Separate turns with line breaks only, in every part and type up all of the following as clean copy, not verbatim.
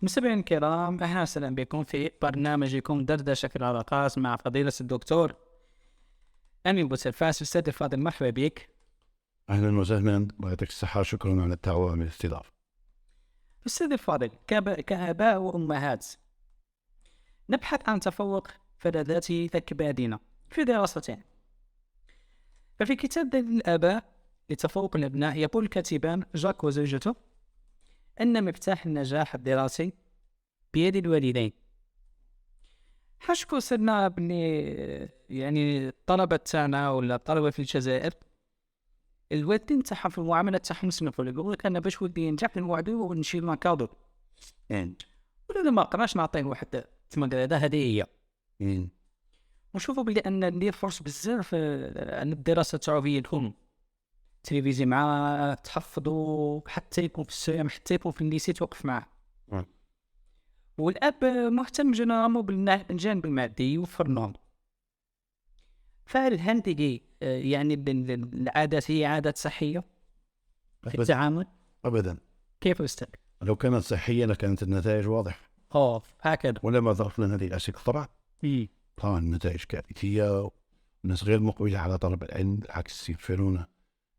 مستمعينا الكرام، أهلا وسهلا بكم في برنامجكم دردشة في العلاقات مع فضيلة الدكتور أمين بوسلفاس. أستاذ الفاضل، مرحبا بك.
أهلا وسهلا، الله يعطيك الصحة، شكرا على الدعوة والاستضافة.
أستاذ الفاضل، كآباء وأمهات نبحث عن تفوق فلذات أكبادنا في دراستين. ففي كتاب دليل الآباء لتفوق الأبناء يقول الكاتبان جاك وزوجته أن مفتاح النجاح الدراسي بيد الوالدين. حشكو صرنا بني يعني الطلبة تاعنا ولا الطلبة في الجزائر، الوالدين تاعهم في المعاملة تاعهم سنفوا يقول لك أنا باش ولدي ينجح نوعدوه ونشيل له كادو، ولا ما قراش نعطيه واحد تمام هدية. ونشوفوا بلي أن ندير فرص بزاف أن الدراسة تاعو هي الأم، تلفزي معاه تحفظوا حتى يكون في السلام، حتى يكون في الليسي توقف معاه. والأب مهتم جنرالمون بالجانب المادي يوفر لهم. فهل هذه يعني العادات هي عادات صحية في التعامل؟
أبدا.
كيف أستاذ؟
لو كانت صحية لكانت النتائج واضحة.
هكذا.
ولما ضغط لنا هذه الأسئلة طبعا النتائج كارثية، والناس غير مقبلة على طلب العلم، بالعكس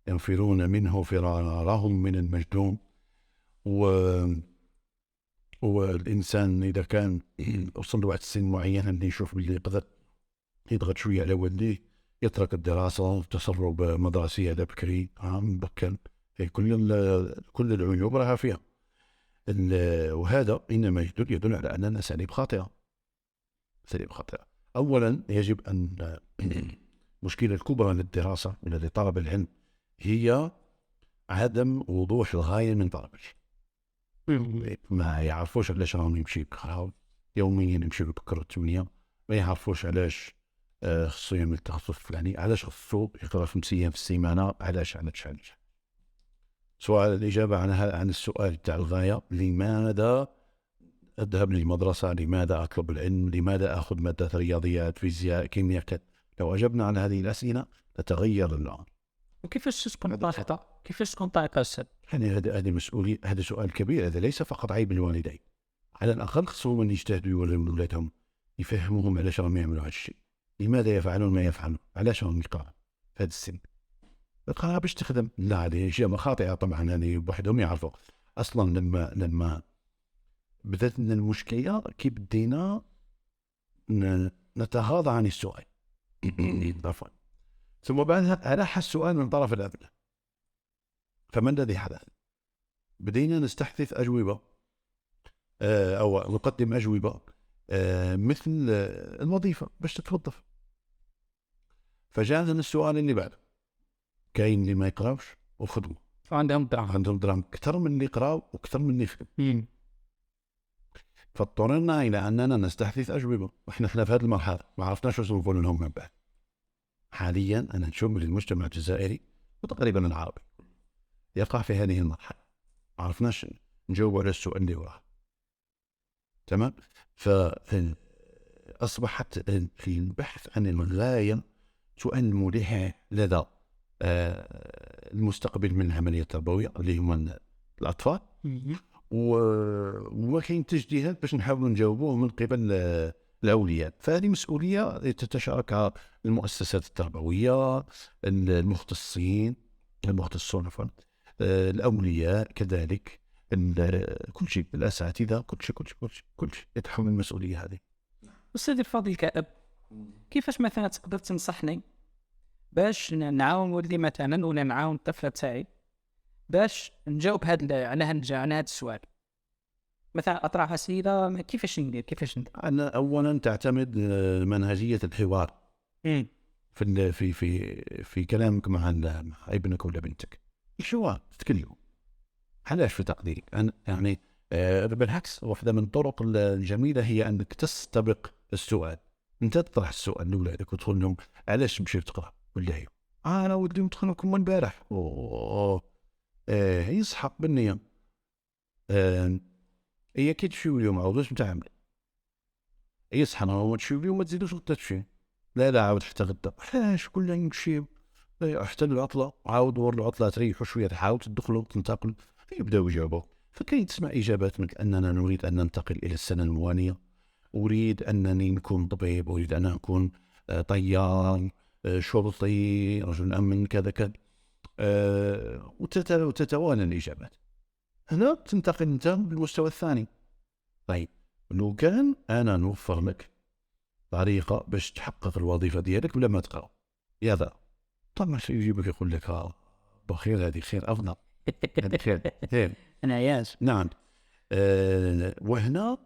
ينفرون منه فرارهم من المجدوم. والإنسان إذا كان وصل لوقت سن معين اللي يشوف باللي يقدر يضغط شوية على والديه، يترك الدراسة والتسرب مدرسي هذا بكري مبكر. كل العيوب راها فيها. وهذا إنما يدل على أننا أساليب خاطئة. أولا يجب أن المشكلة الكبرى للدراسة التي طلب العلم هي عدم وضوح الغاية من طلب العلم. ما يعرفوش علاش راهم يمشي يقراو يوميا، يمشي بكرة 8، ما يعرفوش علاش خصو يعمل التخصص الفلاني، علاش خصو يقرا 5 أيام في السيمانة، علاش. سؤال الإجابة عن السؤال تاع الغاية، لماذا أذهب للمدرسة؟ لماذا أطلب العلم؟ لماذا أخذ مادة رياضيات، فيزياء، كيمياء؟ لو أجبنا على هذه الأسئلة تتغير الأمر.
وكيفاش تكون طريقة؟ كيفاش تكون طريقة أستاذ؟
يعني هذه مسؤولية، هذا سؤال كبير. هذا ليس فقط عيب الوالدين، على الأقل خصهم أن يجتهدوا يولوا أولادهم، يفهموهم علاش راهم يعملوا هذا الشيء، لماذا يفعلون ما يفعلون، علاش راهم يقراوا في هذا السن. القراءة باش تخدم. لا، هذه إجابة خاطئة طبعا. هذه بوحدهم يعرفوا. أصلا لما بدأت المشكلة كي بدينا نتغاضى عن السؤال عفوا، ثم بعدها ألح السؤال من طرف الأبناء. فما الذي حدث؟ بدينا نستحدث أجوبة أو نقدم أجوبة مثل الوظيفة باش تتوظف. فجاءنا السؤال اللي بعده، كاين اللي ما يقراوش وخدموا،
عندهم
دراهم أكثر من اللي يقراو وأكثر من اللي يخدم. فاضطررنا إلى أننا نستحدث أجوبة، وإحنا في هذه المرحلة ما عرفناش واش نقول لهم من بعد. حاليا أنا نشوف المجتمع الجزائري وتقريبا العربي يقع في هذه المرحلة، ما عرفناش نجاوب على السؤال اللي وراه. تمام. فأصبحت في البحث عن الغاية سؤال ملح لدى المستقبل من العملية التربوية اللي هم الأطفال، وما كاين تجديدات باش نحاولوا نجاوبوه من قبل الأولياء. فهذه مسؤولية تتشاركها المؤسسات التربوية، المختصون، الأولياء كذلك، كل شيء، الأساتذة، كل شيء يتحمل المسؤولية هذه.
أستاذ الفاضل، كأب كيفاش مثلا تقدر تنصحني باش نعاون ولدي مثلا ولا نعاون الطفل تاعي باش نجاوب على هذا السؤال؟ مثلا أطرح أسئلة، كيفاش ندير؟
أنا أولا تعتمد منهجية الحوار في في في في كلامك مع ابنك ولا بنتك. الحوار، تتكلموا. علاش في تقديري أنا يعني بالعكس، واحدة من الطرق الجميلة هي أنك تستبق السؤال. أنت تطرح السؤال لأولادك وتقول لهم علاش مشيت تقرأ؟ ولا هي أنا ودي مدخلكم من البارح يصحى بالنية. هي كي تمشيو اليوم عاودوش نتعامل، يصحى نهار تمشيو اليوم ما تزيدوش غدا تمشي، لا عاود حتى غدا. علاش كلنا نمشيو حتى العطلة؟ عاود ور العطلة تريحوا شوية، تحاول تدخلوا تنتقلوا. يبداو يجاوبوا فكي تسمع إجابات مثل أننا نريد أن ننتقل إلى السنة الموالية، أريد أنني نكون طبيب، أريد أن أكون طيار، شرطي، رجل أمن، كذا كذا، وتتوالى الإجابات. هنا تنتقل أنت بالمستوى الثاني. طيب لو كان أنا نوفر لك طريقة باش تحقق الوظيفة ديالك بلا ما تقرأ، يا ذا طبعا يجيبك يقول لك بخير، هذه خير أفضل، هذه خير.
أنا عياش.
نعم. وهنا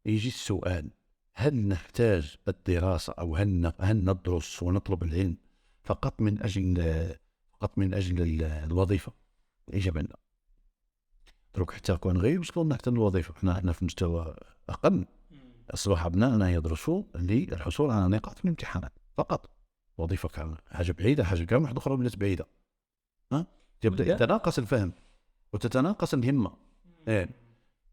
يجي السؤال: هل نحتاج الدراسة، أو هل ندرس ونطلب العلم فقط من أجل الوظيفة؟ الإجابة لا. دروك حتى كون غير وصلنا حتى الوظيفة، احنا في مستوى أقل، أصبح أبنائنا يدرسوا للحصول على نقاط في الامتحانات فقط. وظيفة كان حاجة بعيدة، حاجة كان واحدة أخرى بلات بعيدة. يبدأ يتناقص الفهم وتتناقص الهمة.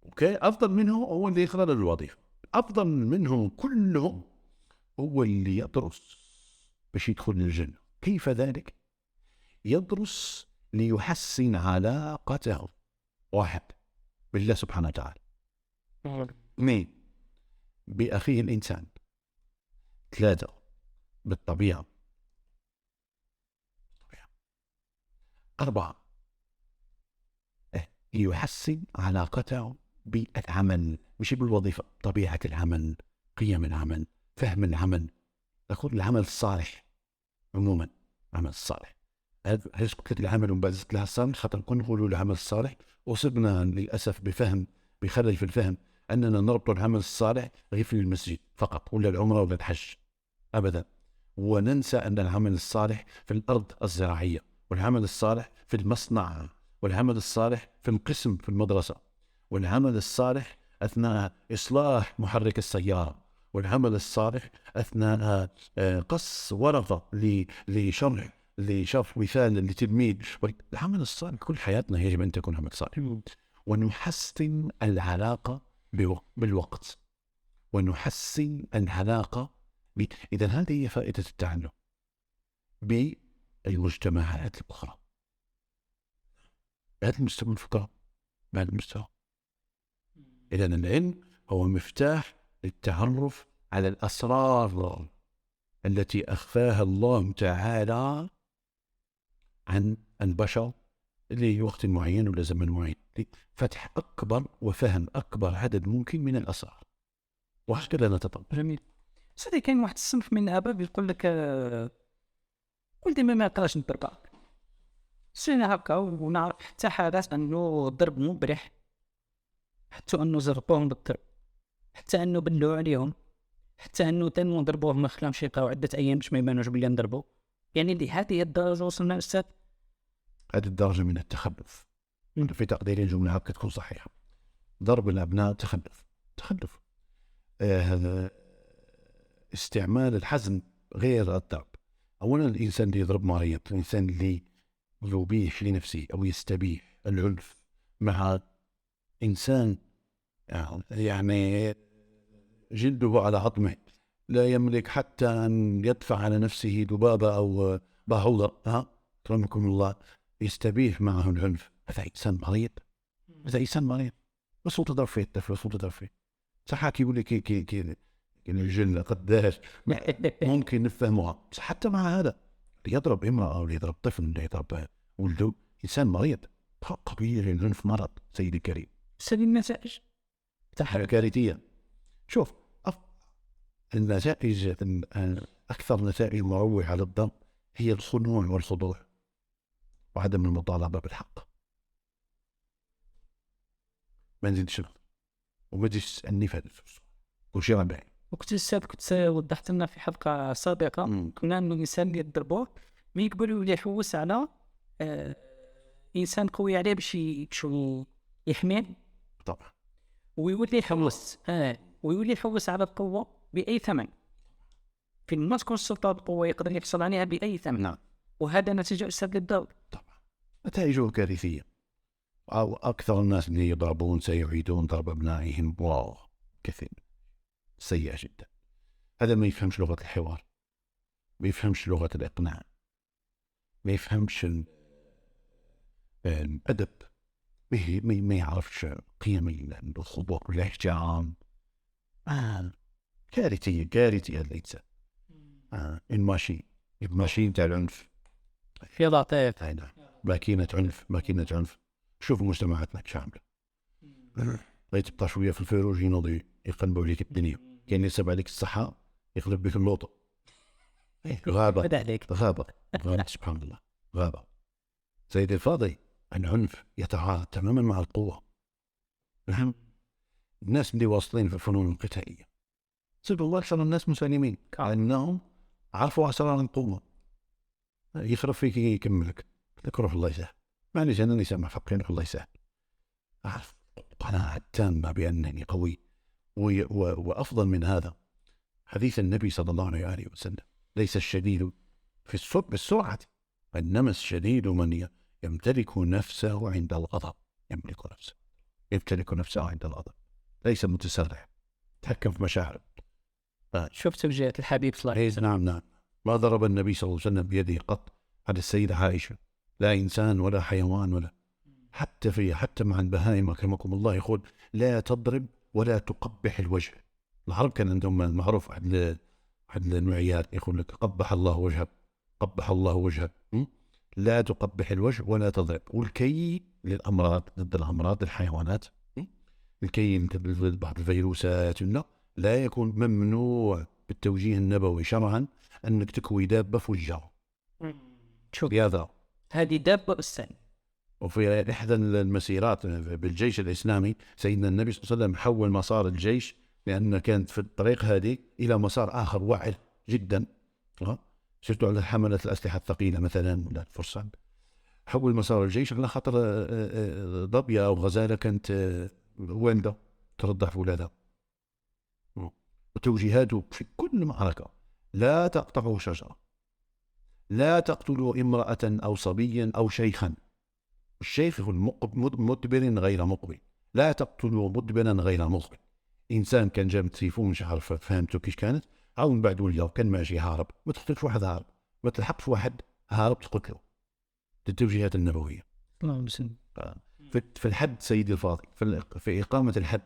اوكي، افضل منه هو اللي يقرأ للوظيفة، افضل منه كلهم هو اللي يدرس باش يدخل للجنة. كيف ذلك؟ يدرس ليحسن علاقته، واحد بالله سبحانه وتعالى، اثنين بأخيه الإنسان، ثلاثة بالطبيعة، أربعة ليحسن علاقته بالعمل، مش بالوظيفة، طبيعة العمل، قيم العمل، فهم العمل، نقول العمل الصالح عموما. العمل الصالح، هذا قلت العمل ومن بعد زدت لها الصالح، خاطر نكون نقولوا العمل الصالح وصلنا للأسف بخلل في الفهم، أننا نربط العمل الصالح غير في المسجد فقط، ولا العمرة ولا الحج أبدا، وننسى أن العمل الصالح في الأرض الزراعية، والعمل الصالح في المصنع، والعمل الصالح في القسم في المدرسة، والعمل الصالح أثناء إصلاح محرك السيارة، والعمل الصالح أثناء قص ورقة لشرح مثال لتلميذ. العمل الصالح كل حياتنا يجب أن تكون عمل صالح. ونحسن العلاقة بالوقت، ونحسن العلاقة إذا هذه هي فائدة التعلم بالمجتمعات الأخرى. هذا المستوى الفقراء، بعد المستوى. إذا العلم هو مفتاح للتعرف على الأسرار التي أخفاها الله تعالى عن البشر لوقت معين ولا زمن معين، فتح أكبر وفهم أكبر عدد ممكن من الأسرار، وهكذا نتطور.
جميل. صدق كاين واحد الصنف من الآباء يقول لك قل ديما ما يقراش الضربة. سينا هكا ونعرف حتى حالات أنه الضرب مبرح، حتى أنه زربوهم بالضرب، حتى أنه بلوا عليهم، حتى أنه تنو ضربوهم ما خلاهمش يبقاو عدة أيام باش ما يبانوش بلي نضربوا. يعني لهذه الدرجة وصلنا أستاذ.
هذه الدرجة من التخلف في تقدير الجملة هكا تكون صحيحة. ضرب الأبناء تخلف. استعمال الحزم غير الضرب. أولا الإنسان اللي يضرب مريض، الإنسان اللي يبيح لنفسه أو يستبيح العنف مع إنسان يعني جلده على عظمه، لا يملك حتى أن يدفع على نفسه ذبابة أو باهوضة، أكرمكم الله، يستبيح معه العنف، هذا إنسان مريض. هذا إنسان مريض. بس تضرب فيه الطفل، تضرب فيه صحاك يقول لك كي الجن قداش ممكن نفهمها. بس حتى مع هذا اللي يضرب امرأة أو اللي يضرب طفل اللي يضرب ولده إنسان مريض. قبيل العنف مرض سيدي الكريم،
سبيل النتائج
حاجة كارثية. شوف النتائج، أكثر نتائج مروعة للضرب هي الخنوع والخضوع وعدم المطالبة بالحق. ما نزيدش وما تجيش تسألني في هذا كل شيء ربعي.
كنت وضحت لنا في حلقة سابقة كنا أنه الإنسان اللي يضربوه ما يقبلوا اللي يحوس على إنسان قوي عليه باش يحميه
طبعا،
ويولي يحوس على القوة بأي ثمن. في ما تكون السلطة القوة يقدر يحصل عليها بأي ثمن.
نعم.
وهذا نتيجة أستاذ للضرب.
طبعا نتائجه كارثية. أو أكثر الناس اللي يضربون سيعيدون ضرب أبنائهم. واو، كثير سيئة جدا. هذا ما يفهمش لغة الحوار، ما يفهمش لغة الإقناع، ما يفهمش الأدب، ما يعرفش قيم الخضوع والاحترام. كارثية الإنسان. الماشي تاع العنف،
في ضعطيف.
ماكينة عنف. شوف مجتمعاتنا شاملة، لا تبقى شوية في الفروج ينوضوا يقلبوا عليك الدنيا، كاين يسب عليك الصحة يقلب بك اللوطة. غابة سبحان الله، غابة. سيدي الفاضل، العنف يتعارض تماما مع القوة. نعم، الناس اللي واصلين في الفنون القتالية سبحان الله أكثر الناس مسالمين، لأنهم عرفوا أسرار القوة. يخرب فيك يكملك، روح الله يسهل، معليش أنا سامح فقين، الله يسهل. أعرف قناعة تامة بأنني قوي. وأفضل من هذا حديث النبي صلى الله عليه وسلم: ليس الشديد بالسرعة، إنما الشديد من يمتلك نفسه عند الغضب. يمتلك نفسه عند الغضب، ليس متسرع، تحكم في مشاعره.
شفت وجهة الحبيب صلى الله عليه وسلم.
نعم. ما ضرب النبي صلى الله عليه وسلم بيده قط على السيدة عائشة، لا إنسان ولا حيوان ولا حتى مع البهائم أكرمكم الله، يقول: لا تضرب ولا تقبح الوجه. العرب كان عندهم المعروف أحد النوعيات، يقول لك: قبح الله وجهك. لا تقبح الوجه ولا تضرب. والكي للأمراض، ضد الأمراض الحيوانات، الكي ضد بعض الفيروسات، لا يكون ممنوع بالتوجيه النبوي شرعا أنك تكوي دابة في وجهها.
شوف
بهذا
هذه دابة بالسن.
وفي إحدى المسيرات بالجيش الإسلامي سيدنا النبي صلى الله عليه وسلم حول مسار الجيش، لأن كانت في الطريق هذه إلى مسار آخر واعر جدا، شفتوا على حملة الأسلحة الثقيلة مثلا ولا الفرسان. حول مسار الجيش على خاطر ضبية أو غزالة كانت والدة ترضع في ولادها. وتوجيهاته في كل معركة: لا تقطعوا شجرة، لا تقتلوا امرأة أو صبيا أو شيخا. الشيخ هو مدبر غير مقبل، لا تقتلوا مدبرا غير مقبل. إنسان كان جاب تليفون مش عارف فهمته كيش كانت، أو من بعد ولده كان ماشي هارب، ما تقتلش واحد هارب، ما تلحقش واحد هارب تقتله. التوجيهات النبوية. في الحد سيدي الفاضل، في إقامة الحد،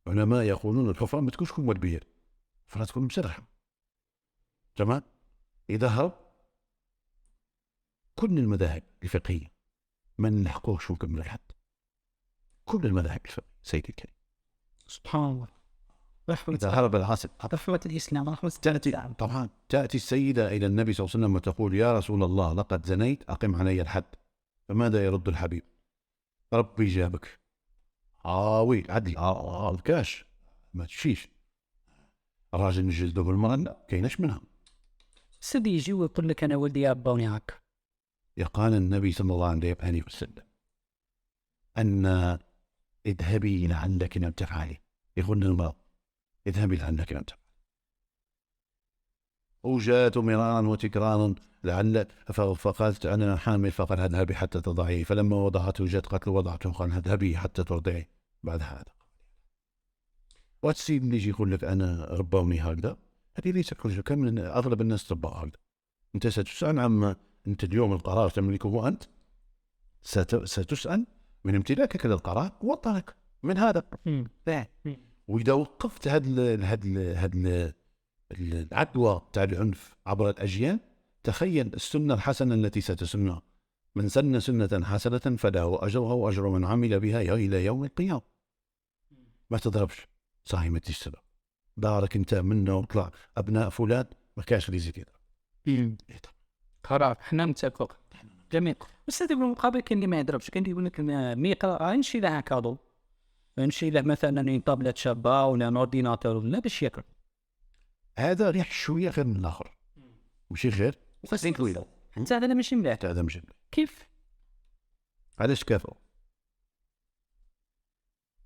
علماء يقولون الحفرة ما تكونش كم كبير، الحفرة تكون مسرحة. تمام. إذا هرب كل المذاهب الفقهية ما نلحقوش ونكمل الحد، كل المذاهب الفقهية سيدي الكريم.
سبحان الله.
إذا هرب العاصب
رحمة الإسلام
تأتي السيدة إلى النبي صلى الله عليه وسلم وتقول: يا رسول الله، لقد زنيت، أقم علي الحد. فماذا يرد الحبيب؟ ربي جابك. وي عدلي الكاش ما تشيش. الراجل نجلده بالمرة كايناش منها.
سيدي يجي ويقول لك أنا ولدي أبوني هاك.
يقال النبي صلى الله عليه وسلم أن اذهبي لعلك لم تفعلي. يقول للمرأة: اذهبي لعلك لم تفعلي. وجاءت مرارا وتكرارا فقالت: أنا حامل. فقال: اذهبي حتى تضعيه. فلما وضعته جاءت قالت له: وضعته. قال: اذهبي حتى ترضعي. بعد هذا والسيد اللي يجي يقول لك: أنا ربوني هكذا، هذه ليست كل شيء، كم أغلب الناس تربوا هكذا. أنت ستسأل عما أنت اليوم القرار تملكه أنت، ستسأل من امتلاكك للقرار والطريق من هذا. وإذا وقفت هذا العدوى تاع العنف عبر الأجيال، تخيل السنة الحسنة التي ستسنها: من سن سنة حسنة فله أجرها وأجر من عمل بها إلى يوم القيامة. ما تضربش صحيح، ما تجسد دارك انت منه وطلع ابناء فلان، ما كاش اللي يزيد يضرب.
خلاص احنا متفق. جميل. بس هذا بالمقابل كاين اللي ما يضربش، كاين اللي يقول لك ما يقرا، نشري له كادو، نشري له مثلا طابلة شابه ولا اورديناتور ولا باش يقرا.
هذا ريح شويه غير من الاخر، ماشي غير
وفاسين طويله. انت هذا ماشي مليح.
هذا ماشي
كيف؟
علاش كافو؟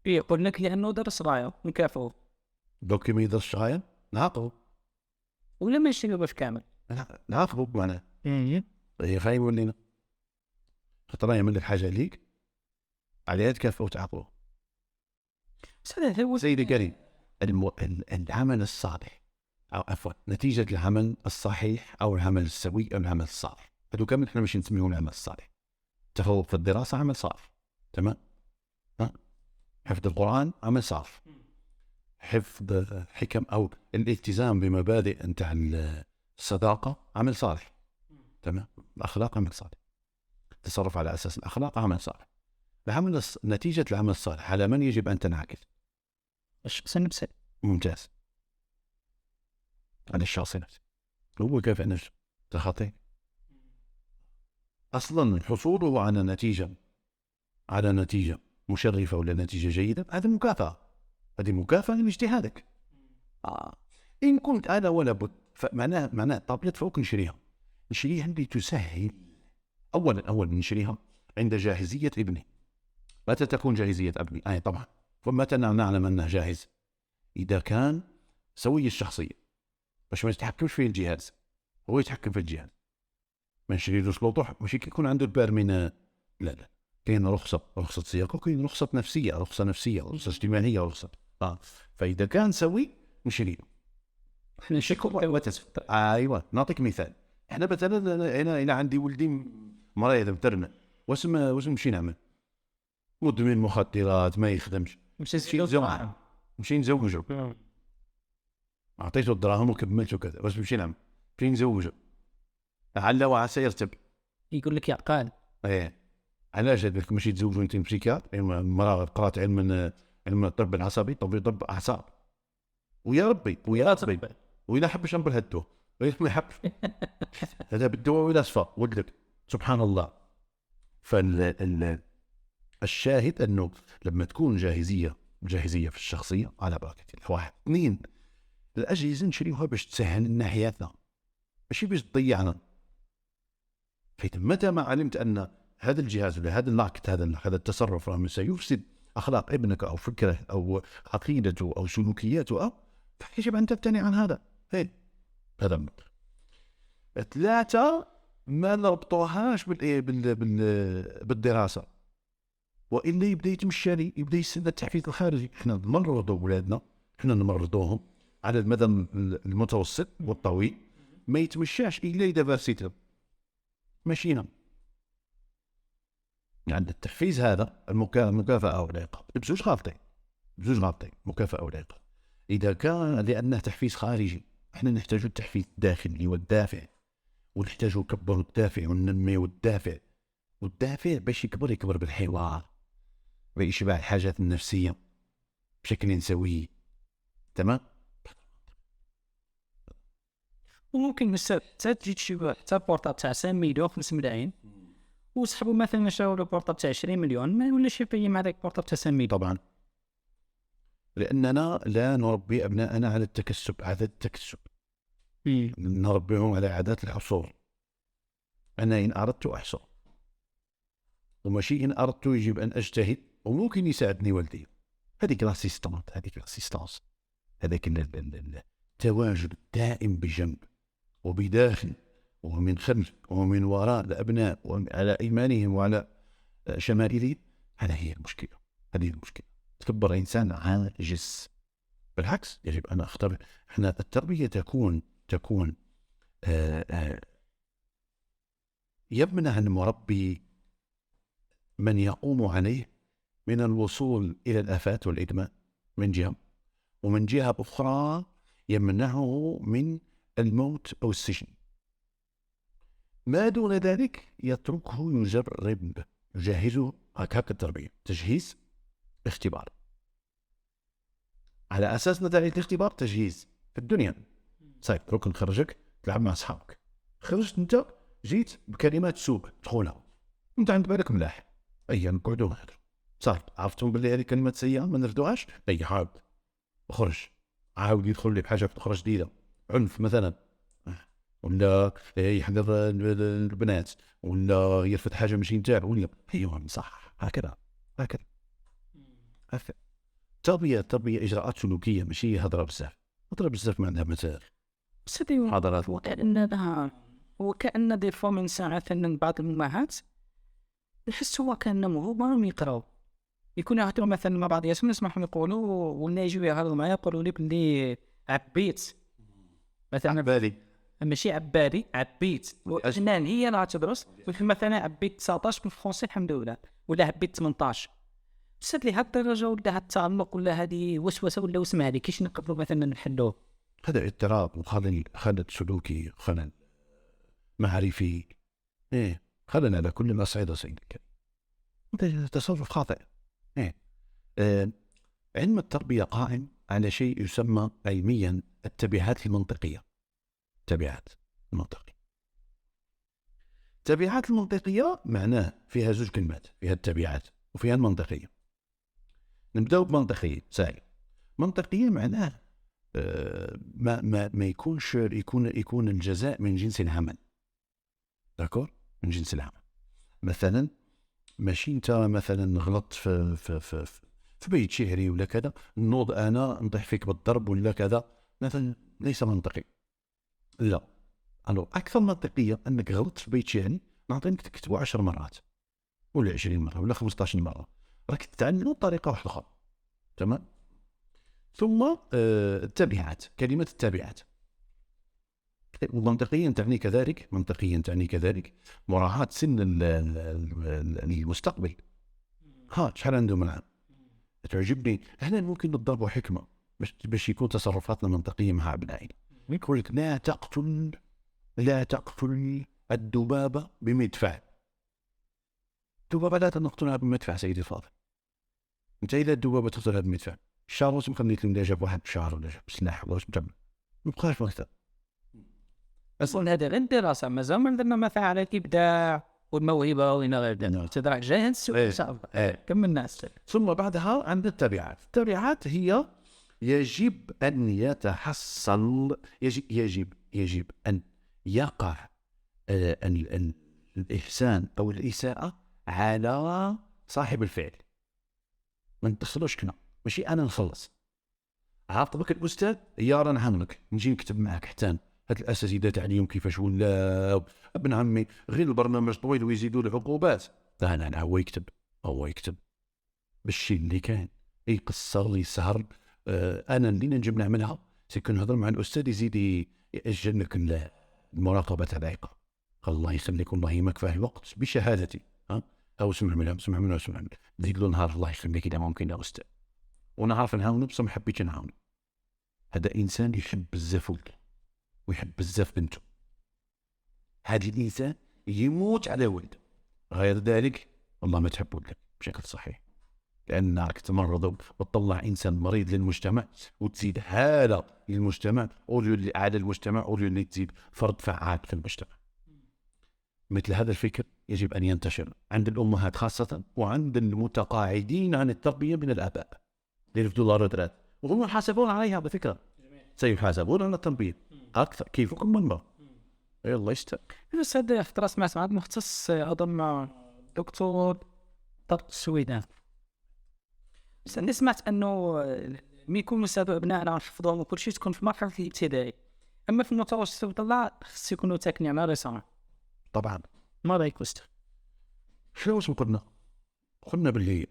يقول لك لانه درس رايه نكافئه.
دوك ما يدرسش رايه نعاقبه،
ولا ما يشتريوش كامل
نعاقبه بمعنى هي فاهم ولينا خاطر يعمل لك حاجه ليك عليها تكافئه وتعاقبه. سيدي الكريم، العمل الصالح او عفوا نتيجه العمل الصحيح او العمل السوي او العمل الصالح، هذو كامل احنا مش نسميهم العمل الصالح. تفوق في الدراسه عمل صالح، تمام، حفظ القرآن عمل صالح، حفظ حكم أو الالتزام بمبادئ نتاع الصداقة عمل صالح، تمام. الأخلاق عمل صالح، التصرف على أساس الأخلاق عمل صالح. نتيجة العمل الصالح على من يجب أن تنعكس؟
الشخص نفسه.
ممتاز، على الشخص نفسه. هو كيف نفسه تخطي أصلا حصوله على نتيجة مشرفة ولا نتيجة جيدة، هذا مكافأة، هذه مكافأة لاجتهادك. إن كنت أنا ولا بد، فمعناه طابلت فوق نشريها اللي تسهل. أولا نشريها عند جاهزية ابني. متى تكون جاهزية ابني؟ طبعا فمتى نعلم أنه جاهز؟ إذا كان سوي الشخصية، باش ما يتحكمش فيه الجهاز، هو يتحكم في الجهاز. ما نشري له سلوطح، ماشي يكون عنده البيرمين، لا كاين رخصة سياقة، وكاين رخصة نفسية، رخصة اجتماعية، رخصة فإذا كان سوي نشري له.
نشكر.
ايوه، نعطيك مثال. احنا مثلا انا عندي ولدي مريض مترنة، واش نمشي نعمل؟ مدمن مخدرات، ما يخدمش، نمشي نزوجه. اعطيته الدراهم وكملته كذا، واش نمشي نعمل؟ نمشي نزوجه، لعل وعسى يرتب.
يقول لك يا عقال.
علاش هذاك ماشي تزوجوا انت بسيكات؟ المراه قرات علم الطب العصبي، طب اعصاب، ويا ربي وإلا حبش نبرهدوه، وإلا ما يحبش هذا بالدواء ولا صفى ولدك، سبحان الله. الشاهد أنه لما تكون جاهزية في الشخصية على بركة الله. 1 2 الأجهزة نشريوها باش تسهل لنا حياتنا، ماشي باش تضيعنا. متى ما علمت أن هذا الجهاز ولا هذا الناقد، هذا التصرف راه سيفسد أخلاق ابنك أو فكره أو عقيدته أو سلوكياته، فيجب أن تبتني عن هذا. هذا 3 ما نربطوهاش بالدراسة، وإلا يبدأ يتمشى لي، يبدأ يستنى التحفيز الخارجي. احنا نمرضوا أولادنا، احنا نمرضوهم على المدى المتوسط والطويل، ما يتمشاش إلا إذا فاسيتهم ماشينا. عند التحفيز هذا المكافأة ولا عقاب، بزوج غلطين، مكافأة ولا عقاب. إذا كان لأنه تحفيز خارجي، احنا نحتاج التحفيز الداخلي والدافع، ونحتاج نكبر الدافع وننمي الدافع باش يكبر بالحوار ويشبع الحاجات النفسية بشكل سوي، تمام.
وممكن تجي تشوف حتى بورطاب تاع 5 مليون 5 ملايين، وصحبوا مثلا شراو له بورطاب تاع 20 مليون، ما ولاش يبين مع ذاك بورطاب تاع 5 مليون.
طبعا لأننا لا نربي أبناءنا على التكسب، عادة التكسب، نربيهم على عادات الحصول. أنا إن أردت أحصل، وماشي إن أردت يجب أن أجتهد، وممكن يساعدني والدي. هذيك الاسيستانس، هذاك التواجد الدائم بجنب وبداخل ومن خلف ومن وراء الأبناء وعلى أيمانهم وعلى شمائلهم. هذه هي المشكلة. تكبر إنسان عاجز. بالعكس، يجب أن أختبر. احنا التربية تكون يمنع المربي من يقوم عليه من الوصول إلى الآفات والإدمان من جهة، ومن جهة أخرى يمنعه من الموت أو السجن. ما دون ذلك يتركه يجرب، يجهزه. هكاك التربية، تجهيز، اختبار، على أساس نتائج الاختبار تجهيز في الدنيا. صحيح، ركن خرجك تلعب مع أصحابك، خرجت أنت جيت بكلمات سوء تقولها، أنت عند بالك ملاح، نقعدوا نهضروا، صح، عرفتم باللي هذه كلمة سيئة ما نردوهاش، حاول اخرج، عاود يدخل لي بحاجة أخرى جديدة، عنف مثلا، ولا يحذر البنات، ولا يرفض حاجة ماشي نتاعو، ولا صح، هكذا. تربية إجراءات سلوكية، ماشي هضرة بزاف ما عندها مثال.
حضرات وكأن ديفو من ساعات أن بعض الأمهات يحس هو كأنه مغمض يقراو، يكون يهضروا مثلا مع بعض ياسم نسمعهم يقولوا، ولا يجوا يهضروا معايا يقولوا لي بلي عبيت مثلا
بالي،
ماشي عبيت وأجنان هي لا تدرس، مثلا عبيت 19 بالفرنسي الحمد لله، ولا عبيت 18 وصلت لهاد الدرجه ولا هاد التعلق ولا هذه وسوسه ولا وسمع لي كيش نقدروا مثلا نحلوه؟
هذا اضطراب وخلل سلوكي، خلل معرفي، خلل على كل الأصعدة سيدي الكريم. هذا تصرف خاطئ. علم التربية قائم على شيء يسمى علميا التبعات المنطقية. التبعات المنطقية معناه فيها زوج كلمات، فيها التبعات وفيها المنطقية. نبدأ بمنطقية. سهل. منطقية معناه ما يكونش يكون الجزاء من جنس العمل. داكور، من جنس العمل. مثلا ماشي انت مثلا غلطت في بيت شعري ولا كذا، نوض انا نطيح فيك بالضرب ولا كذا، مثلا ليس منطقي. لا، اكثر منطقيه انك غلطت في بيت شعري نعطيك تكتبه 10 مرات ولا 20 مره ولا 15 مره، راك تتعلم بطريقه واحده اخرى. تمام. ثم التبعات، كلمه التبعات منطقيا تعني كذلك مراعاة سن المستقبل. شحال عندهم العام؟ تعجبني احنا ممكن نضربوا حكمة باش يكون تصرفاتنا منطقية مع أبنائنا. يقول لك لا تقتل الذبابة بمدفع. الذبابة لا نقتلها بمدفع سيدي الفاضل. انت إذا الذبابة تقتلها بمدفع، الشعر واش مخليك لا جاب واحد بشعر ولا جاب سلاح ولا واش متعمل؟ مبقاش مكتب.
اصلا هذا غير الدراسه، مازال ما درنا مثلا على الابداع والموهبه وإلى غير ذلك. تدرك جاهز السوق ان شاء الله. كم الناس.
ثم بعدها عند التبعات هي يجب ان يتحصل، يجب ان يقع الاحسان او الاساءه على صاحب الفعل. ما نتصلوش كنا، ماشي انا نخلص. عاطبك الاستاذ، يا راه نعاونك نجي نكتب معك حتى هاد الاساتذه عليهم كيفاش ولا ابن عمي غير البرنامج طويل ويزيدوا العقوبات. لا هو يكتب بالشيء اللي كان يقصر يسهر. انا اللي نجم نعملها سيكون نهضر مع الاستاذ يزيد ياجل لك المراقبه تاعك. الله يخليك، والله ما كفاه الوقت بشهادتي. او سمع منها زيد له نهار الله يخليك اذا ممكن يا استاذ، ونعرف نعاونه بصح ما حبيتش نعاونه. هذا انسان يحب بزاف ولده ويحب بزاف بنته. هذا الانسان يموت على ولده. غير ذلك والله ما تحب ولدك بشكل صحيح، لان راك تمرض وتطلع انسان مريض للمجتمع وتزيد هاله للمجتمع على المجتمع اللي تزيد فرد فعال في المجتمع. مثل هذا الفكر يجب ان ينتشر عند الامهات خاصه، وعند المتقاعدين عن التربيه من الاباء اللي يرفضوا الراتب وهم يحاسبون عليها. بفكره سيحاسبون على التربيه اكثر كيفكم منبر. الله يستر.
بس هذا فترة سمعت مع مختص أظن دكتور طارق السويدان. بس أنا سمعت أنه مي يكون يساعدوا أبنائنا حفظهم وكل شيء تكون في مرحلة الابتدائي، أما في المتوسط لا خص يكونوا تاكنين على رسالة.
طبعا.
ما رأيك وستر؟
شنو قلنا باللي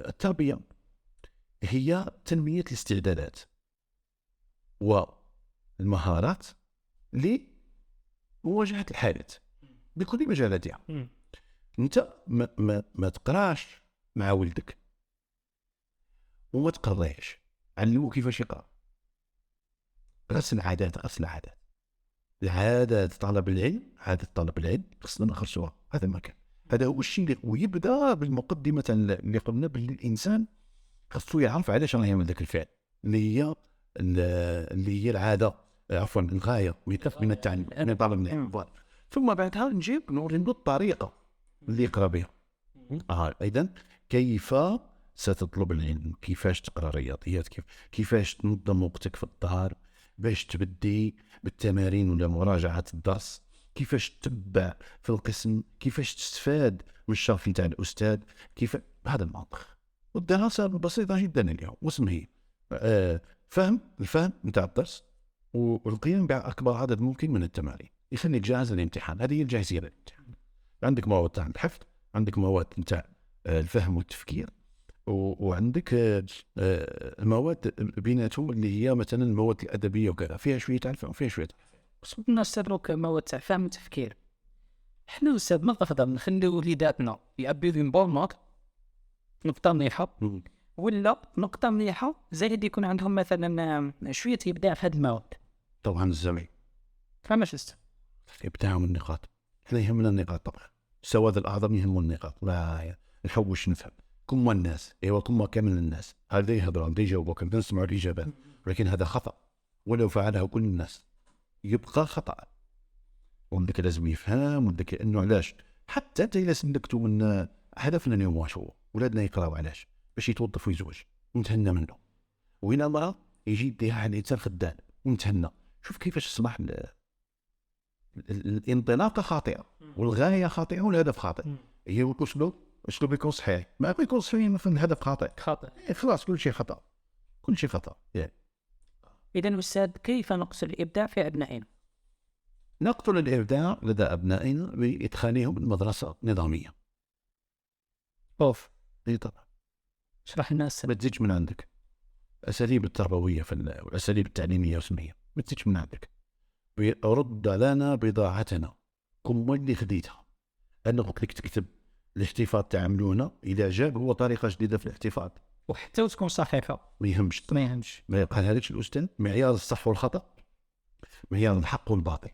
التربية هي تنمية الاستعدادات والمهارات لمواجهة الحالات بكل مجالاتها. انت ما تقراش مع ولدك وما تقريش، علمه كيفاش يقرا. غسل العادات طلب العلم خصنا نخرجوها. هذا ما كان، هذا هو الشيء ويبدا بالمقدمه اللي قلنا باللي الانسان خصو يعرف علاش راه يعمل ذاك الفعل اللي هي العاده، عفوا الغايه من التعليم من طلب العلم. ثم بعدها نوري له الطريقه اللي يقرا بها. اذا كيف ستطلب العلم، كيفاش تقرا رياضيات، كيفاش تنظم وقتك في الدار باش تبدي بالتمارين ولا مراجعه الدرس، كيفاش تتبع في القسم، كيفاش تستفاد من الشرح نتاع الاستاذ، كيف هذا المنطق. والدراسه بسيطه جدا اليوم، واسم هي الفهم نتاع الدرس والقيام باكبر عدد ممكن من التمارين يخليك جاهز للامتحان. هذه هي الجاهزيه للامتحان. عندك مواد تاع الحفظ، عندك مواد نتاع الفهم والتفكير، وعندك مواد بيناتهم اللي هي مثلا المواد الادبيه وكذا، فيها شويه تاع الفهم وفيها شويه.
بس الناس تدرك مواد تاع فهم وتفكير. احنا استاذ ما نقدر نخليو وليداتنا يعبيو برمات نقطة مليحة. ولا نقطة مليحة زائد يكون عندهم مثلا شوية إبداع في هذا المواد.
طبعا الزميل
فما شفت
إبداع من النقاط، احنا يهمنا النقاط طبعا، السواد الأعظم يهمون النقاط، لا نحوش نفهم كم الناس، ايوا كم كامل الناس هذا يهضروا هذا يجاوبوك نسمعوا الإجابات، ولكن هذا خطأ، ولو فعله كل الناس يبقى خطأ. وعندك لازم يفهم، وعندك انه علاش حتى انت الا سلكتوا من هدفنا اليوم واش هو، ولادنا يقراو علاش؟ باش يتوظف ويزوج ونتهنى منه، وين المرأة يجي يديها الانسان خدام ونتهنى. شوف كيفاش اصبح الانطلاقه خاطئه والغايه خاطئه والهدف خاطئ. هي الاسلوب يكون صحيح، ما يكون صحيح مثلا الهدف خاطئ خلاص كل شيء خطا، كل شيء خطا.
إذا أستاذ، كيف نقصد الإبداع في أبنائنا؟
نقتل الإبداع لدى أبنائنا بإدخالهم المدرسة نظامية. اي طبعا.
اشرح لنا
ما تزيدش من عندك أساليب التربوية والأساليب التعليمية وسمية، ما تزيدش من عندك. رد لنا بضاعتنا كم اللي خديتها. أنا قلت لك تكتب الاحتفاظ تعاملونا، إذا جاب هو طريقة جديدة في الاحتفاظ
وحتى تكون صحيحة،
ما يهمش ما يقال هذاك الأستاذ معيار الصح والخطأ، معيار الحق والباطل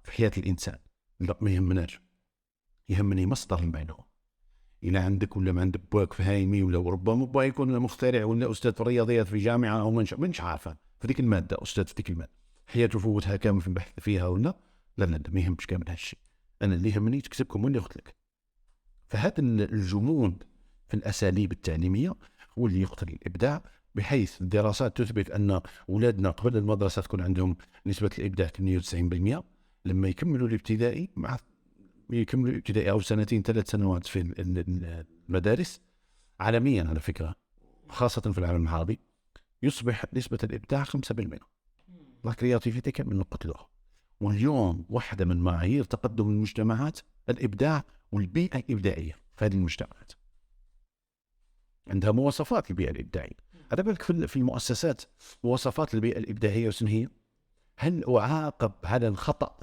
في حياة الإنسان. لا ما يهمناش، يهمني مصدر المعلومة. إلى عندك ولا ما عندك بواك فهايمي، ولا ربما بوا يكون مخترع ولا أستاذ في الرياضيات في جامعة أو منش عارفة في ذيك المادة، أستاذ في ذيك المادة، حياته فوتها كامل في البحث فيها ولا لا ما يهمش كامل هالشيء. أنا اللي يهمني تكسبكم واللي قلت لك. فهذا الجمود في الأساليب التعليمية هو اللي يقتل الإبداع، بحيث الدراسات تثبت أن أولادنا قبل المدرسة تكون عندهم نسبة الإبداع 98%، لما يكملوا الابتدائي يكملوا الابتدائي أو 2 3 سنوات في المدارس عالميا على فكرة، خاصة في العالم العربي، يصبح نسبة الإبداع 5%. لا كرياتيفيتي كم نقتلها. واليوم واحدة من معايير تقدم المجتمعات الإبداع والبيئة الإبداعية في هذه المجتمعات، عندها مواصفات البيئة الإبداعية. هذا بالك في المؤسسات مواصفات البيئة الإبداعية وسنهية، هل أعاقب على الخطأ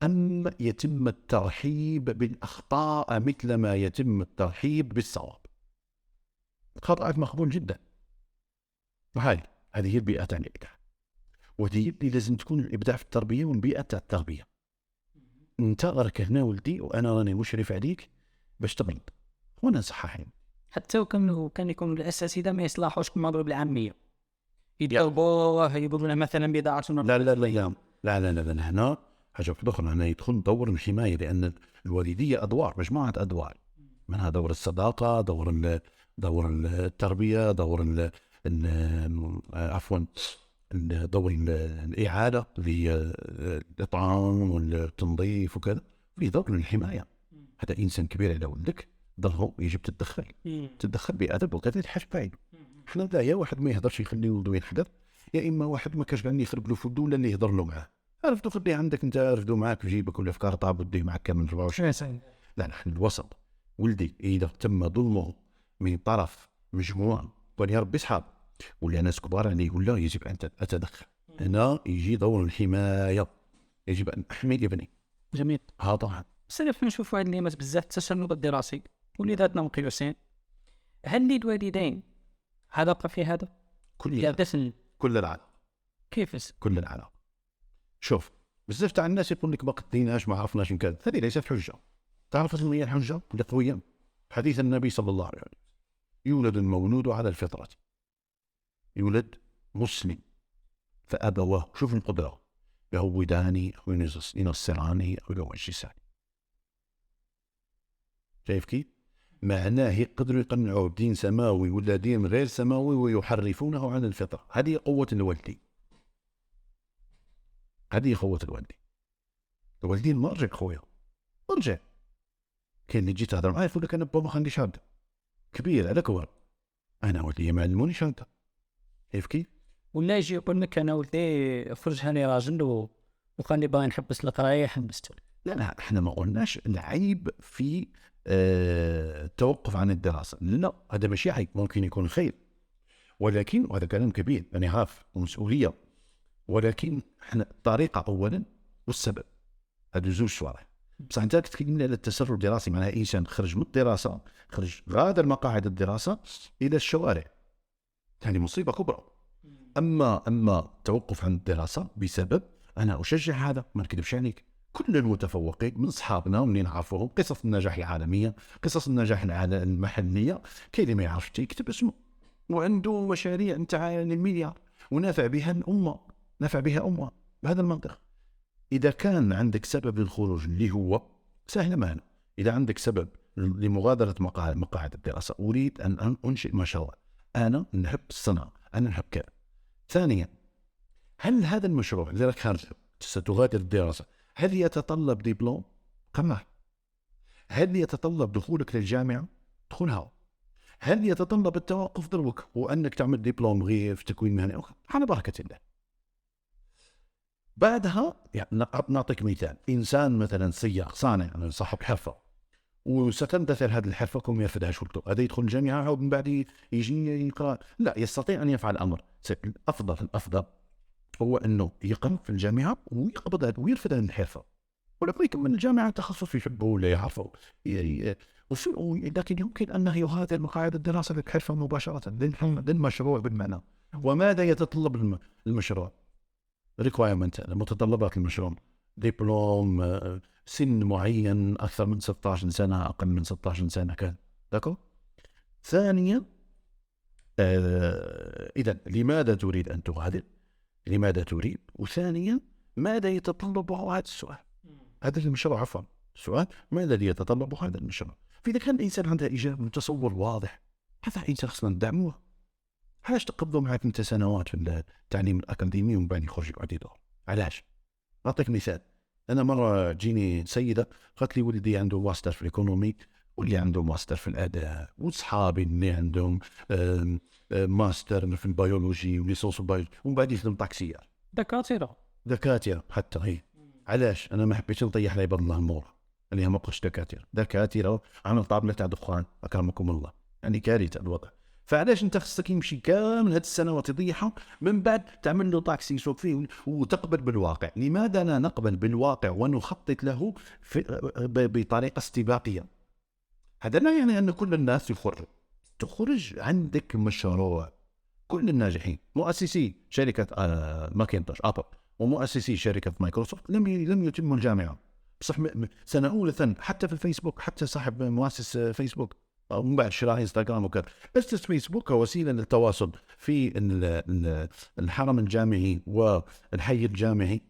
أم يتم الترحيب بالأخطاء مثل ما يتم الترحيب بالصواب؟ خطأك مقبول جدا، هذه هي البيئة تاع الإبداع، وهذه اللي لازم تكون الإبداع في التربية والبيئة تاع التربية. أنت راك هنا ولدي وأنا راني مشرف عليك باش تغلط وأنا نصححين.
حتى وكان يكون الأساتذة ما يصلحوش كما بالعامية، يضربوه يقولون مثلا بضاعتنا.
لا هنا حاجة أخرى، هنا يدخل دور الحماية، لأن الوالدية أدوار، مجموعة أدوار، منها دور الصداقة، دور التربية، دور دور الإعادة للإطعام والتنظيف وكذا، في دور الحماية. هذا إنسان كبير على ولدك ضره يجب تتدخل بأدب وكذا حاجة بعيد. احنا لا، يا واحد ما يهضرش يخلي ولده ينحدر، يا إما واحد ما كاش غني يخرب له في ولا اللي يهضر له معاه. عرفتو خليه عندك انت، عرفتو معاك في جيبك ولا في كارطاب وديه معك كامل 24 ساعة. لا نحن الوسط. ولدي إذا تم ظلمه من طرف مجموعة ويا ربي صحاب ولا ناس كبار عليه ولا، يجب أن أتدخل. هنا يجي دور الحماية، يجب أن أحمي ابني.
جميل.
طبعا.
سلف نشوفوا هاد الأيامات بزاف التشنج الدراسي، وليداتنا مقيوسين. هل للوالدين علاقة في هذا؟
كل العالم.
كيف؟
كل العالم. شوف بزاف تاع الناس يقول لك ما قديناش ما عرفناش كذا، هذه ليست حجة. تعرف شنو هي الحجة؟ قوية. حديث النبي صلى الله عليه وسلم: يولد المولود على الفطرة، يولد مسلم فأبواه، شوف القدرة، يهوداني أو ينصراني أو يمجساني. شايف كيف؟ معناه يقدروا يقنعوه بدين سماوي ولا دين غير سماوي ويحرفونه عن الفطرة. هذه قوة الوالدين، هذه قوة الوالدين. الوالدين مرجع خويا، مرجع. كاين اللي جيت تهضر معايا يقول لك أنا بابا ما عنديش شهادة كبير على كبر، أنا ولدي ما علموني شهادة. كيف كيف؟
ولا يجي يقول لك أنا ولدي فرجها لي راجل وخلي باغي نحبس القراية حبسته.
لا احنا ما قلناش العيب في التوقف عن الدراسة، لا هذا ماشي عيب، ممكن يكون خير، ولكن وهذا كلام كبير يعني عارف ومسؤولية، ولكن احنا الطريقة أولا والسبب، هذو زوج شوارع. بصح انت تكلمنا على التسرب الدراسي، معناها انسان خرج من الدراسه، خرج غادر مقاعد الدراسه الى الشوارع، هذه مصيبه كبرى. اما التوقف عن الدراسه بسبب، انا اشجع هذا، ما نكذبش عليك، كل المتفوقين من اصحابنا ومن نعرفهم قصص النجاح العالميه، قصص النجاح المحليه، كاين اللي ما يعرفش يكتب اسمه وعنده مشاريع نتاع المليار ونافع بها الامه، نافع بها امه بهذا المنطق. اذا كان عندك سبب للخروج اللي هو سهل مهلا، اذا عندك سبب لمغادره مقاعد الدراسه، اريد ان انشئ مشروع، انا نحب الصناعه، انا نحب كذا. ثانيا، هل هذا المشروع اللي راك خارج ستغادر الدراسه هل يتطلب دبلوم؟ قمع. هل يتطلب دخولك للجامعه؟ دخولها. هل يتطلب التوقف دروك وانك تعمل دبلوم غير في تكوين مهني؟ على بركه الله. بعدها يعني نعطيك مثال، انسان مثلا صياغ صانع صاحب حرفه وستندثر هذه الحرفه كم يرفدها شغلته، هذا يدخل الجامعه ومن بعد يجي يقرا؟ لا، يستطيع ان يفعل الامر. الافضل هو انه يقرا في الجامعه ويقبض هذا ويرفد هذه الحرفه، ولا يكمل الجامعه تخصص يحبه ولا يعرفه، لكن يمكن انه يغادر مقاعد الدراسه بالحرفه مباشره للمشروع بالمعنى. وماذا يتطلب المشروع؟ ريكوايرمنت، متطلبات المشروع، دبلوم، سن معين، اكثر من 16 سنه، اقل من 16 سنه كان داكو. ثانيا، اذا لماذا تريد ان تغادر؟ لماذا تريد؟ وثانيا، ماذا يتطلبه هذا السؤال؟ هذا المشروع، عفوا، السؤال ماذا الذي يتطلبه هذا المشروع؟ فاذا كان الانسان عنده اجابه وتصور واضح، هذا انسان خصنا ندعموه. علاش تقبضوا معك 8 سنوات في التعليم الاكاديمي ومن بعد يخرج يقعد يدور؟ علاش؟ نعطيك مثال. انا مره جيني سيده قالت لي ولدي عنده ماستر في الايكونومي واللي عنده ماستر في الاداب، واصحابي اللي عندهم ماستر في البيولوجي وليسونس البيولوجي ومن بعد يخدم طاكسيار. دكاتره حتى هي. علاش؟ انا ما حبيتش نطيح لعباد الله المورا اللي ما بقاش دكاتره عامل طابله تاع دخان اكرمكم الله، يعني كارثه الوضع. فعلاش انت خصك يمشي كامل هاد السنوات يضيعها من بعد تعمل له طاكسي يسوق فيه وتقبل بالواقع؟ لماذا لا نقبل بالواقع ونخطط له بطريقه استباقيه؟ هذا لا يعني ان كل الناس تخرج عندك مشروع. كل الناجحين مؤسسي شركه ماكنتوش ابل ومؤسسي شركه مايكروسوفت لم يتموا الجامعه، بصح سنه اولى ثانيه، حتى في الفيسبوك، حتى صاحب مؤسس فيسبوك ومن بعد شراء انستغرام وكذا. بس فيسبوك وسيله للتواصل في الحرم الجامعي والحي الجامعي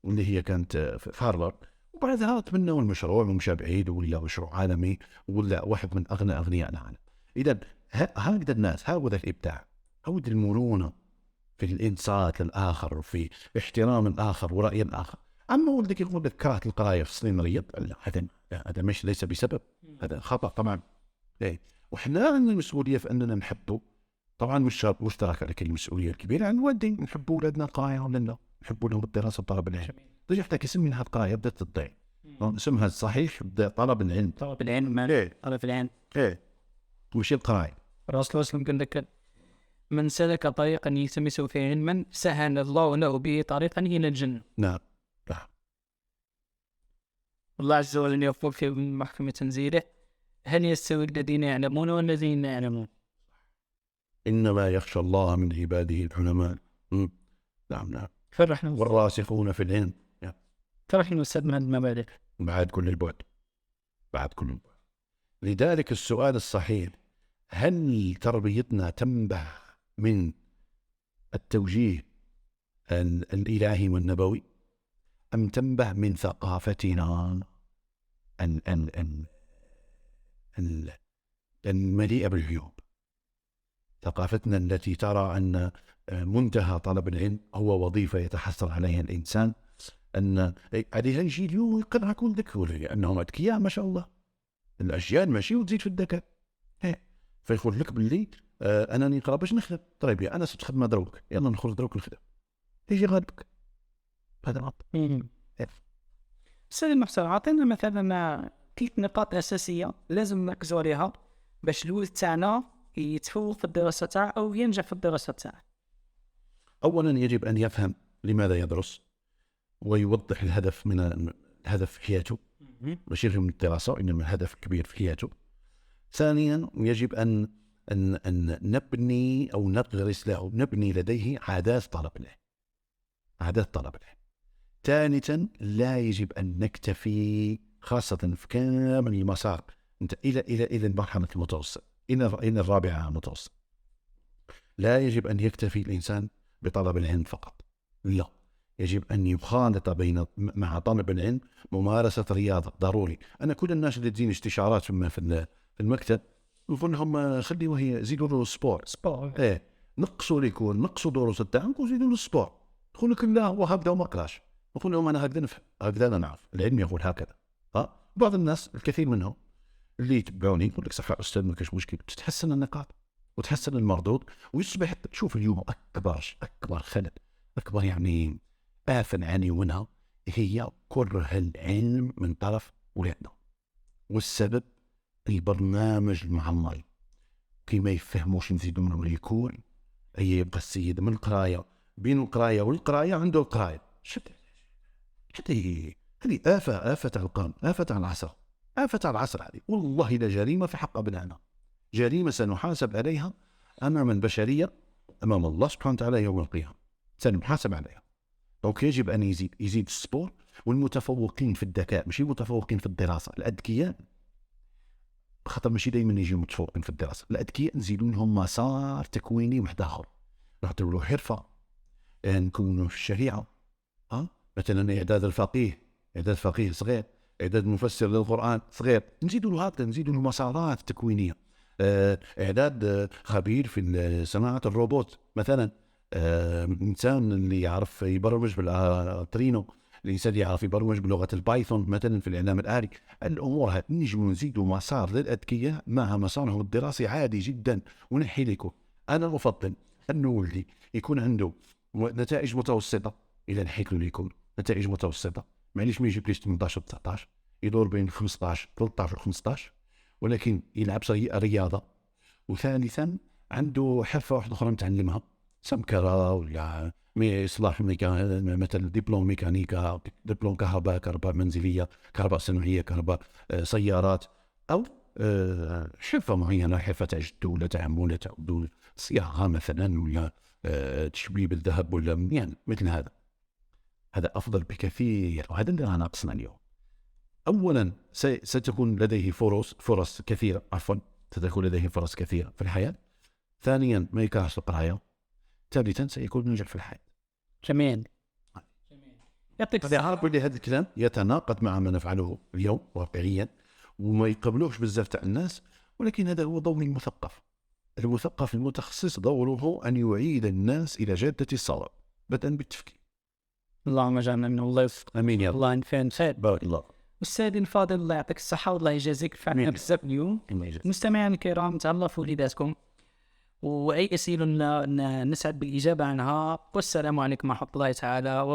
اللي هي كانت في هارفارد، وبعدها تبنوا المشروع ومشى بعيد ولا مشروع عالمي ولا واحد من اغنى اغنياء العالم. اذا هكذا الناس، هكذا الابداع، هكذا المرونه في الانصات للاخر وفي احترام الاخر وراي الاخر. اما ولدك يقول لك كرهت القرايه في الصين رياض، لا، هذا مش ليس بسبب، هذا خطا طبعا. ايه، وحنا عندنا المسؤوليه في اننا نحبوا، طبعا مشترك على كل المسؤوليه الكبيره عن الوالدين، نحبوا اولادنا القرايه ولا لا، نحبوا لهم الدراسه وطلب العلم. تجي حتى اسم منها القرايه بدات تضيع، اسمها الصحيح طلب العلم.
طلب العلم،
إيه؟
طلب العلم،
ايه، وش القرايه؟
الرسول صلى الله عليه وسلم قال لك: من سلك طريقا يلتمس فيه علما سهل الله له به طريقا الى الجنه.
نعم.
الله عز وجل يقول في محكمة تنزيله: هل يستوي الذين يعلمون والذين لا يعلمون؟
انما يخشى الله من عباده العلماء. نعم.
فرحنا
والراسخون في العلم.
فرحنا استاذ من المبادئ
بعد كل البعد. لذلك السؤال الصحيح: هل تربيتنا تنبع من التوجيه الإلهي والنبوي أم تنبع من ثقافتنا المليئة بالعيوب؟ ثقافتنا التي ترى أن منتهى طلب العلم هو وظيفة يتحصل عليها الإنسان، أن عليها يجي اليوم يقنع كل ذكر لأنهم أذكياء ما شاء الله، الأجيال ماشي وتزيد في الذكاء. فيقول لك باللي أنا نقرأ باش نخدم. طيب يا أنا ستخدم دروك، يلا نخرج دروك نخدم، يجي غالبك هذا غلط.
سيدي المحسن، عطينا مثلا 3 نقاط أساسية لازم نركزوا عليها باش الولد تاعنا يتفوق في الدراسة تاعه أو ينجح في الدراسة تاعه.
أولا يجب أن يفهم لماذا يدرس ويوضح الهدف من الهدف في حياته، ماشي غير من الدراسة وإنما هدف كبير في حياته. ثانيا يجب أن نبني أو نغرس له، نبني لديه عادات طلب العلم. ثالثا لا يجب أن نكتفي خاصة في كامل المسار أنت إلى مرحلة المتوسط، إلى الرابعة متوسط. لا يجب أن يكتفي الإنسان بطلب العلم فقط، لا، يجب أن يخالط مع طلب العلم ممارسة رياضة ضروري. أنا كل الناس اللي تجيني استشارات في المكتب نقول لهم خليه وهي زيدوا له سبور. نقصوا دروس التعلم وزيدوا له سبور. يقول لك لا هو هكذا وما قراش. نقول لهم أنا هكذا نفهم، هكذا أنا نعرف، العلم يقول هكذا. بعض الناس الكثير منهم اللي يتبعوني يقول لك صح أستاذ ما كاش مشكل، تتحسن النقاط وتحسن المردود ويصبح. تشوف اليوم أكبر خلل، أكبر يعني آفة نعاني منها هي كره العلم من طرف ولادنا، والسبب البرنامج المعمر. كي ما يفهموش نزيدوا منهم اليكون، أي يبقى السيد من القراية، بين القراية والقراية عنده القراية. هذه آفة على القرن، آفة على العصر هذه. والله لا جريمة في حق أبنائنا، جريمة سنحاسب عليها أمام البشرية، أمام الله سبحانه وتعالى يوم القيامة سنحاسب عليها. دونك يجب أن يزيد السبور. والمتفوقين في الذكاء، مش متفوقين في الدراسة، الأذكياء خاطر ماشي دائما يجيو متفوقين في الدراسة، الأذكياء نزيدوا لهم مسار تكويني واحد آخر، نعطيو له حرفة، نكونوا في الشريعة. مثلا إعداد فقيه صغير، إعداد مفسر للقرآن صغير، نزيدوا له هكذا، نزيدوا له مسارات تكوينية. إعداد خبير في صناعة الروبوت مثلا، إنسان اللي يعرف يبرمج بالأرترينو، الإنسان اللي يعرف يبرمج بلغة البايثون مثلا في الإعلام الآلي. الأمور هذه نجم نزيدوا مسار للأذكياء مع مسارهم الدراسي عادي جدا. ونحي لكم أنا أفضل أن نولي يكون عنده نتائج متوسطة، إذا نحيت له يكون نتائج متوسطة، معليش ما يجيب ليش 18 19، يدور بين 15 13 و15، ولكن يلعب رياضة. وثالثا عنده حرفة واحدة أخرى متعلمها، سمكرة ولا إصلاح مثلا دبلوم ميكانيكا، دبلوم كهرباء منزلية، كهرباء صناعية، كهرباء سيارات، أو حرفة معينة، حرفة جد ولا تعمل ولا صياغة مثلا، ولا تشبيب الذهب، ولا يعني مثل هذا أفضل بكثير. وهذا اللي رانا ناقصنا اليوم. أولا ستكون لديه فرص كثيرة، ستكون لديه فرص كثيرة في الحياة. ثانيا ما يكرهش القراية. ثالثا سيكون ناجح في الحياة.
جميل.
يعطيك الصحة. هذا الكلام يتناقض مع ما نفعله اليوم واقعيا وما يقبلوش بزاف تاع الناس، ولكن هذا هو دور المثقف المتخصص. دوره أن يعيد الناس إلى جادة الصواب بدءا بالتفكير.
اللهم اجعلنا من الله يوفقك.
امين يا رب.
الله ينفعنا خير.
بارك الله.
أستاذي الفاضل الله يعطيك الصحة والله يجازيك، فعلا بزاف اليوم. مستمعينا الكرام تهلاو لذاتكم، وأي أسئلة نسعد بالإجابة عنها. والسلام عليكم ورحمة الله تعالى